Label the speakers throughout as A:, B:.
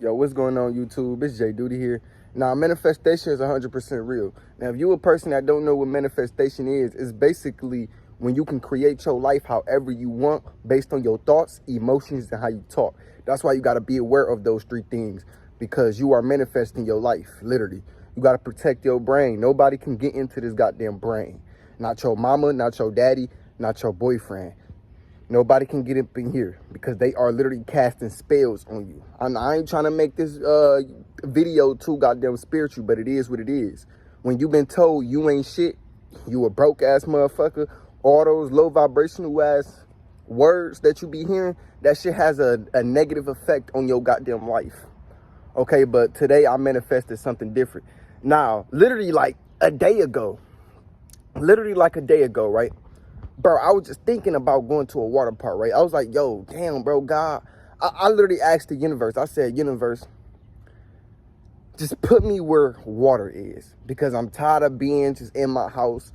A: Yo, what's going on, YouTube? It's Jayyduty here. Now, manifestation is 100% real. Now, if you're a person that don't know what manifestation is, it's basically when you can create your life however you want based on your thoughts, emotions, and how you talk. That's why you got to be aware of those three things, because you are manifesting your life, literally. You got to protect your brain. Nobody can get into this goddamn brain. Not your mama, not your daddy, not your boyfriend. Nobody can get up in here because they are literally casting spells on you. I ain't trying to make this video too goddamn spiritual, but it is what it is. When you've been told you ain't shit, you a broke ass motherfucker, all those low vibrational ass words that you be hearing, that shit has a negative effect on your goddamn life. Okay, but today I manifested something different. Now, literally like a day ago, right? Bro, I was just thinking about going to a water park, right? I was like, yo, damn, bro, God. I literally asked the universe. I said, universe, just put me where water is, because I'm tired of being just in my house.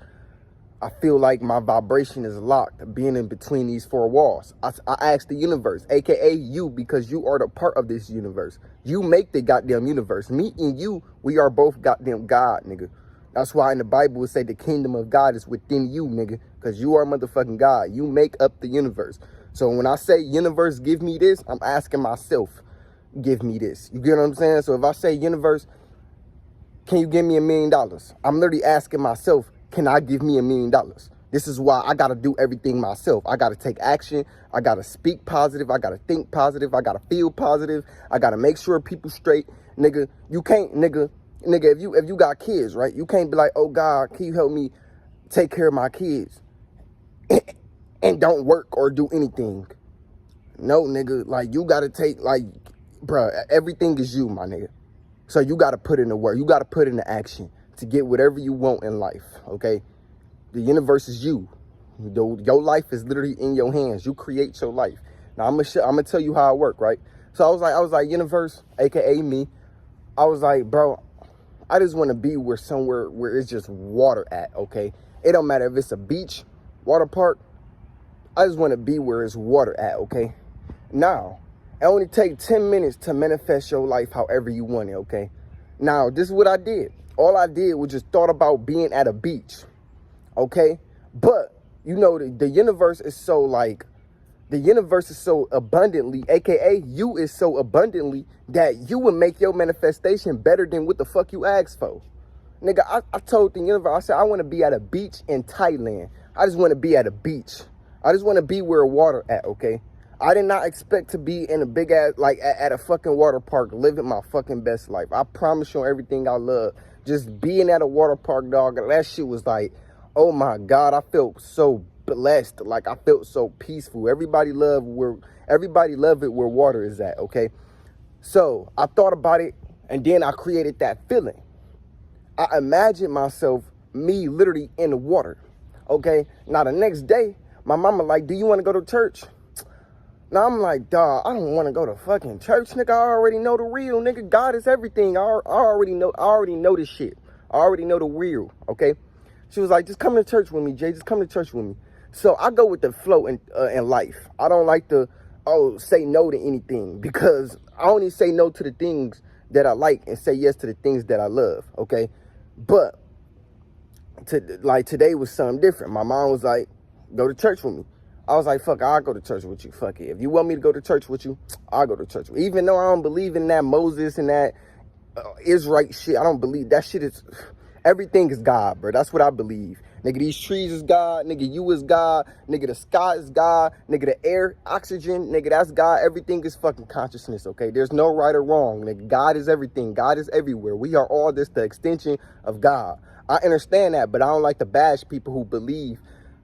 A: I feel like my vibration is locked, being in between these four walls. I asked the universe, aka you, because you are the part of this universe. You make the goddamn universe. Me and you, we are both goddamn God, nigga. That's why in the Bible it say the kingdom of God is within you, nigga, because you are motherfucking God. You make up the universe. So when I say universe, give me this, I'm asking myself, give me this. You get what I'm saying? So if I say universe, can you give me $1 million? I'm literally asking myself, can I give me $1 million? This is why I got to do everything myself. I got to take action. I got to speak positive. I got to think positive. I got to feel positive. I got to make sure people straight. Nigga, you can't, nigga, if you got kids, right? You can't be like, oh, God, can you help me take care of my kids? And don't work or do anything. No, nigga, like, you got to take, like, bruh, everything is you, my nigga. So you got to put in the work. You got to put in the action to get whatever you want in life, okay? The universe is you. Your life is literally in your hands. You create your life. Now, I'm gonna tell you how it work, right? So I was like, universe, aka me. I was like, bro, I just want to be somewhere where it's just water at, okay? It don't matter if it's a beach, water park. I just want to be where it's water at, okay? Now, it only take 10 minutes to manifest your life however you want it, okay? Now, this is what I did. All I did was just thought about being at a beach, okay? But, you know, the universe is so, like, the universe is so abundantly, aka you is so abundantly, that you would make your manifestation better than what the fuck you asked for. Nigga, I told the universe, I said, I want to be at a beach in Thailand. I just want to be at a beach. I just want to be where water at, okay? I did not expect to be in a big ass, like at a fucking water park, living my fucking best life. I promise you everything I love. Just being at a water park, dog, that shit was like, oh my God, I felt so blessed. Like, I felt so peaceful. Everybody love it where water is at, okay? So I thought about it, and then I created that feeling. I imagined myself, me literally in the water, okay? Now the next day, my mama like, do you want to go to church? Now I'm like, dawg, I don't want to go to fucking church, nigga. I already know the real, nigga. God is everything. I already know this shit. I already know the real, okay? She was like, just come to church with me, Jay. Just come to church with me. So I go with the flow in life. I don't like to, say no to anything, because I only say no to the things that I like and say yes to the things that I love, okay? But, today was something different. My mom was like, go to church with me. I was like, fuck, I'll go to church with you. Fuck it. If you want me to go to church with you, I'll go to church with you. Even though I don't believe in that Moses and that Israelite shit, I don't believe that shit is, everything is God, bro. That's what I believe. Nigga, these trees is God. Nigga, you is God. Nigga, the sky is God. Nigga, the air, oxygen, nigga, that's God. Everything is fucking consciousness, okay? There's no right or wrong, nigga. God is everything. God is everywhere. We are all this, the extension of God. I understand that, but I don't like to bash people who believe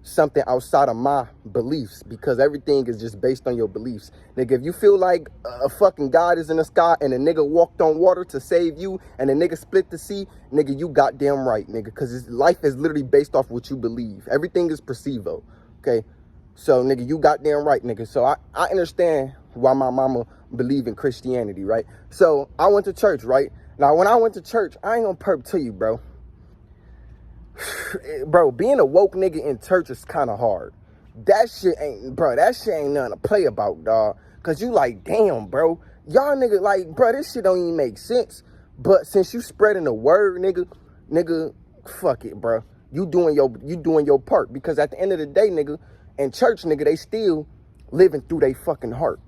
A: something outside of my beliefs, because everything is just based on your beliefs. Nigga, if you feel like a fucking God is in the sky and a nigga walked on water to save you and a nigga split the sea, nigga, you goddamn right, nigga, because life is literally based off what you believe. Everything is perceivo, okay? So, nigga, you goddamn right, nigga. So I understand why my mama believe in Christianity, right? So I went to church, right? Now, when I went to church, I ain't gonna perp to you, bro. Bro, being a woke nigga in church is kind of hard. That shit ain't nothing to play about, dog. Cause you like, damn, bro, Y'all nigga, like, bro, this shit don't even make sense. But since you spreading the word, nigga, fuck it, bro. You doing your part. Because at the end of the day, nigga, in church, nigga, they still living through their fucking heart.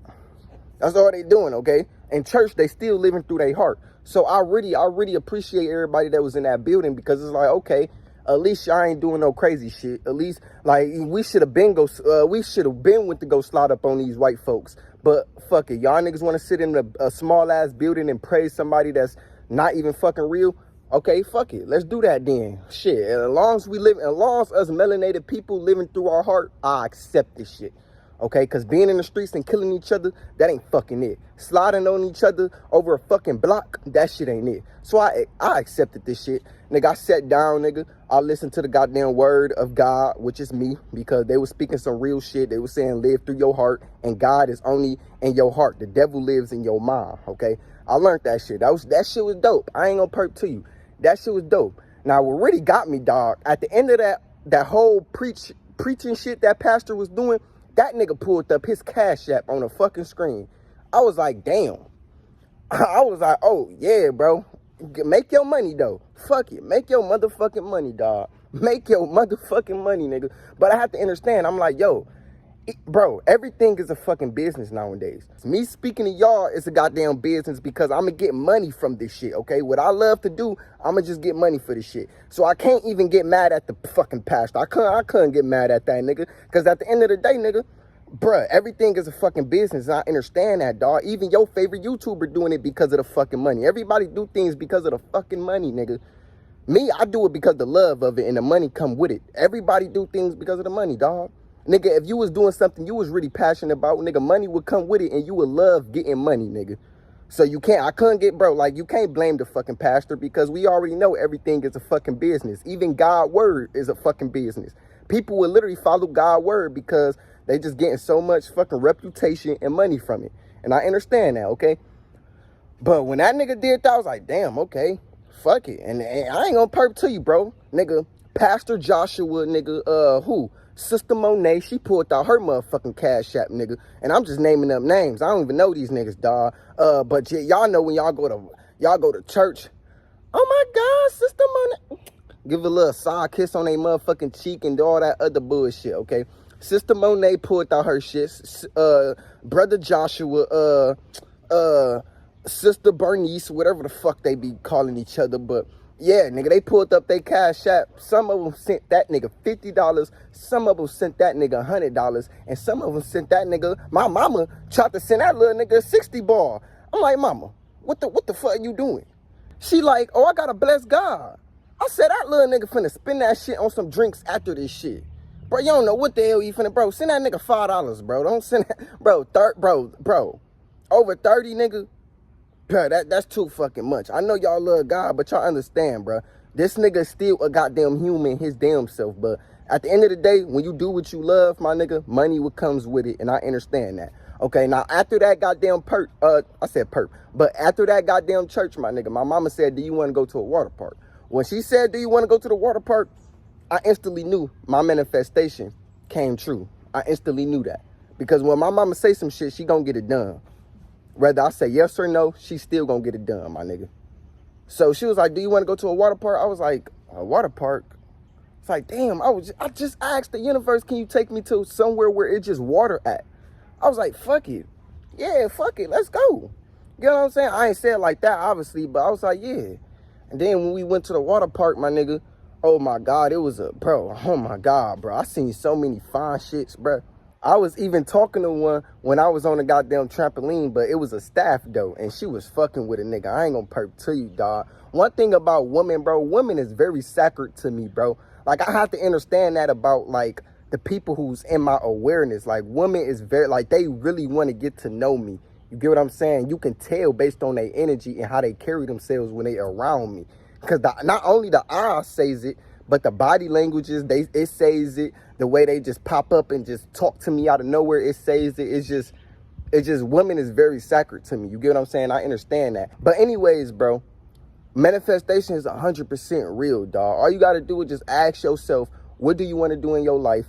A: That's all they doing, okay? In church, they still living through their heart. So I really appreciate everybody that was in that building, because it's like, okay, at least y'all ain't doing no crazy shit. At least, like, we should have been went to go slide up on these white folks. But fuck it, y'all niggas want to sit in a small ass building and praise somebody that's not even fucking real. Okay, fuck it, let's do that then. Shit, and as long as us melanated people living through our heart, I accept this shit. Okay, because being in the streets and killing each other, that ain't fucking it. Sliding on each other over a fucking block, that shit ain't it. So I accepted this shit. Nigga, I sat down, nigga. I listened to the goddamn word of God, which is me, because they were speaking some real shit. They were saying live through your heart, and God is only in your heart. The devil lives in your mind, okay? I learned that shit. That shit was dope. I ain't gonna perp to you. That shit was dope. Now, what really got me, dog, at the end of that whole preaching shit that pastor was doing, that nigga pulled up his Cash App on the fucking screen. I was like, damn. I was like, oh, yeah, bro. Make your money, though. Fuck it. Make your motherfucking money, dog. Make your motherfucking money, nigga. But I have to understand. I'm like, yo, bro, everything is a fucking business nowadays. Me speaking to y'all is a goddamn business, because I'm going to get money from this shit, okay? What I love to do, I'm going to just get money for this shit. So I can't even get mad at the fucking pastor. I couldn't get mad at that nigga, because at the end of the day, nigga, bruh, everything is a fucking business. And I understand that, dog. Even your favorite YouTuber doing it because of the fucking money. Everybody do things because of the fucking money, nigga. Me, I do it because of the love of it and the money come with it. Everybody do things because of the money, dog. Nigga, if you was doing something you was really passionate about, nigga, money would come with it, and you would love getting money, nigga. So you can't blame the fucking pastor, because we already know everything is a fucking business. Even God's word is a fucking business. People will literally follow God's word because they just getting so much fucking reputation and money from it. And I understand that, okay? But when that nigga did that, I was like, damn, okay, fuck it. And I ain't gonna perp to you, bro. Nigga, Pastor Joshua, nigga, Sister Monet, she pulled out her motherfucking Cash App, nigga. And I'm just naming up names. I don't even know these niggas, dog. But y'all know when y'all go to church. Oh my God, Sister Monet. Give a little side kiss on their motherfucking cheek and do all that other bullshit, okay? Sister Monet pulled out her shit. Brother Joshua, Sister Bernice, whatever the fuck they be calling each other, but yeah, nigga, they pulled up their Cash App. Some of them sent that nigga $50. Some of them sent that nigga $100. And some of them sent that nigga, my mama tried to send that little nigga a 60 ball. I'm like, mama, what the fuck are you doing? She like, oh, I gotta bless God. I said, that little nigga finna spend that shit on some drinks after this shit. Bro, you don't know what the hell you finna, bro. Send that nigga $5, bro. Don't send that, bro. Over 30, nigga. Bro, that's too fucking much. I know y'all love God, but y'all understand, bro. This nigga still a goddamn human, his damn self. But at the end of the day, when you do what you love, my nigga, money what comes with it, and I understand that. Okay, now after that goddamn but after that goddamn church, my nigga, my mama said, do you want to go to a water park? When she said, do you want to go to the water park? I instantly knew my manifestation came true. I instantly knew that. Because when my mama say some shit, she gonna get it done. Whether I say yes or no, she still gonna get it done, my nigga. So she was like, do you want to go to a water park? I was like, a water park? It's like, damn, I just asked the universe, can you take me to somewhere where it's just water at? I was like, fuck it. Yeah, fuck it, let's go. You know what I'm saying? I ain't said it like that, obviously, but I was like, yeah. And then when we went to the water park, my nigga, oh my God, oh my God, bro. I seen so many fine shits, bro. I was even talking to one when I was on the goddamn trampoline, but it was a staff though, and she was fucking with a nigga. I ain't gonna perp to you, dog. One thing about women, bro, women is very sacred to me, bro. Like, I have to understand that about, like, the people who's in my awareness. Like, women is very, like, they really want to get to know me. You get what I'm saying? You can tell based on their energy and how they carry themselves when they around me. Because not only the eye says it, but the body languages, it says it. The way they just pop up and just talk to me out of nowhere, it says it. It's just women is very sacred to me. You get what I'm saying? I understand that. But anyways, bro, manifestation is 100% real, dog. All you got to do is just ask yourself, what do you want to do in your life?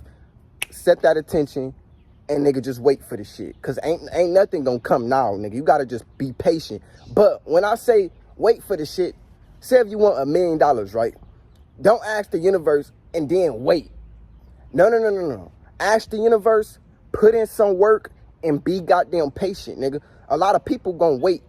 A: Set that attention and nigga, just wait for the shit. Cause ain't nothing gonna come now, nigga. You gotta just be patient. But when I say wait for the shit, say if you want $1 million, right? Don't ask the universe and then wait. No. Ask the universe, put in some work, and be goddamn patient, nigga. A lot of people gonna wait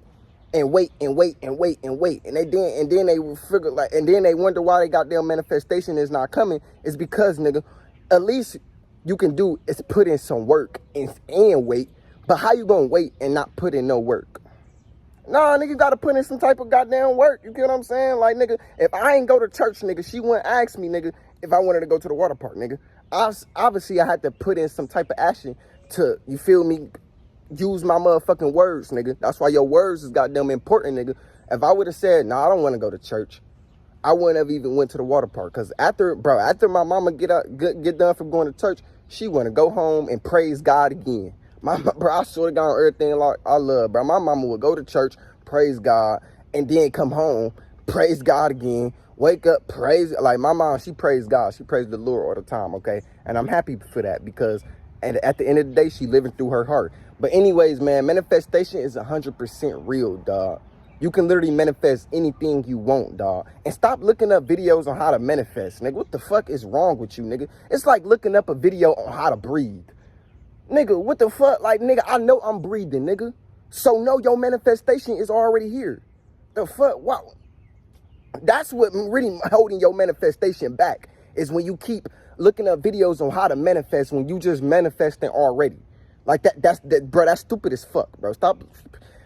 A: and wait and wait and wait and wait, and then they will figure like, and then they wonder why they goddamn manifestation is not coming. It's because, nigga, at least you can do is put in some work and wait. But how you gonna wait and not put in no work? Nah, nigga, you gotta put in some type of goddamn work. You get what I'm saying? Like, nigga, if I ain't go to church, nigga, she wouldn't ask me, nigga, if I wanted to go to the water park, nigga. Obviously, I had to put in some type of action to, you feel me, use my motherfucking words, nigga. That's why your words is goddamn important, nigga. If I would have said, nah, I don't want to go to church, I wouldn't have even went to the water park. Because after my mama get done from going to church, she want to go home and praise God again. Bro, I swear to God on everything like I love, bro. My mama would go to church, praise God, and then come home, praise God again, wake up, praise. Like, my mom, she praised God. She praised the Lord all the time, okay? And I'm happy for that because at the end of the day, she living through her heart. But anyways, man, manifestation is 100% real, dog. You can literally manifest anything you want, dog. And stop looking up videos on how to manifest, nigga. What the fuck is wrong with you, nigga? It's like looking up a video on how to breathe. Nigga, what the fuck? Like, nigga, I know I'm breathing, nigga. So, no, your manifestation is already here. The fuck? Wow. That's what really holding your manifestation back, is when you keep looking up videos on how to manifest when you just manifesting already. Like, bro, that's stupid as fuck, bro. Stop.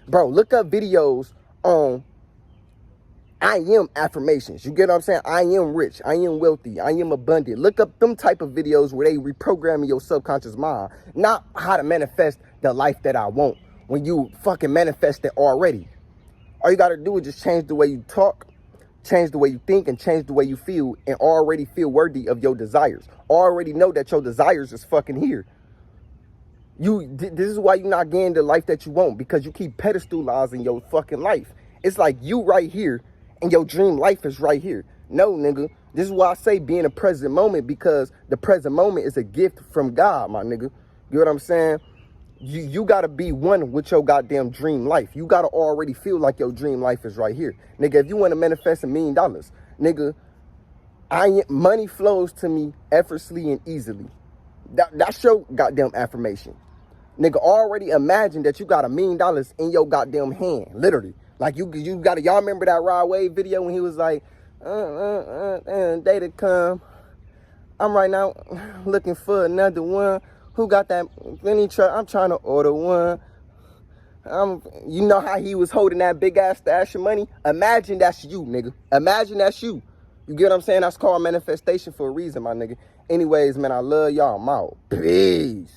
A: Bro, look up videos on I am affirmations. You get what I'm saying? I am rich. I am wealthy. I am abundant. Look up them type of videos where they reprogramming your subconscious mind. Not how to manifest the life that I want when you fucking manifest it already. All you got to do is just change the way you talk, change the way you think, and change the way you feel, and already feel worthy of your desires. Already know that your desires is fucking here. This is why you're not getting the life that you want, because you keep pedestalizing your fucking life. It's like you right here, and your dream life is right here. No, nigga. This is why I say be in the present moment, because the present moment is a gift from God, my nigga. You know what I'm saying? You got to be one with your goddamn dream life. You got to already feel like your dream life is right here. Nigga, if you want to manifest $1 million, nigga, money flows to me effortlessly and easily. That's your goddamn affirmation. Nigga, already imagine that you got $1 million in your goddamn hand, literally. Like, you got to, y'all remember that Rod Wave video when he was like, day to come, I'm right now looking for another one. Who got that mini truck? I'm trying to order one. You know how he was holding that big ass stash of money? Imagine that's you, nigga. Imagine that's you. You get what I'm saying? That's called manifestation for a reason, my nigga. Anyways, man, I love y'all. I'm out. Peace.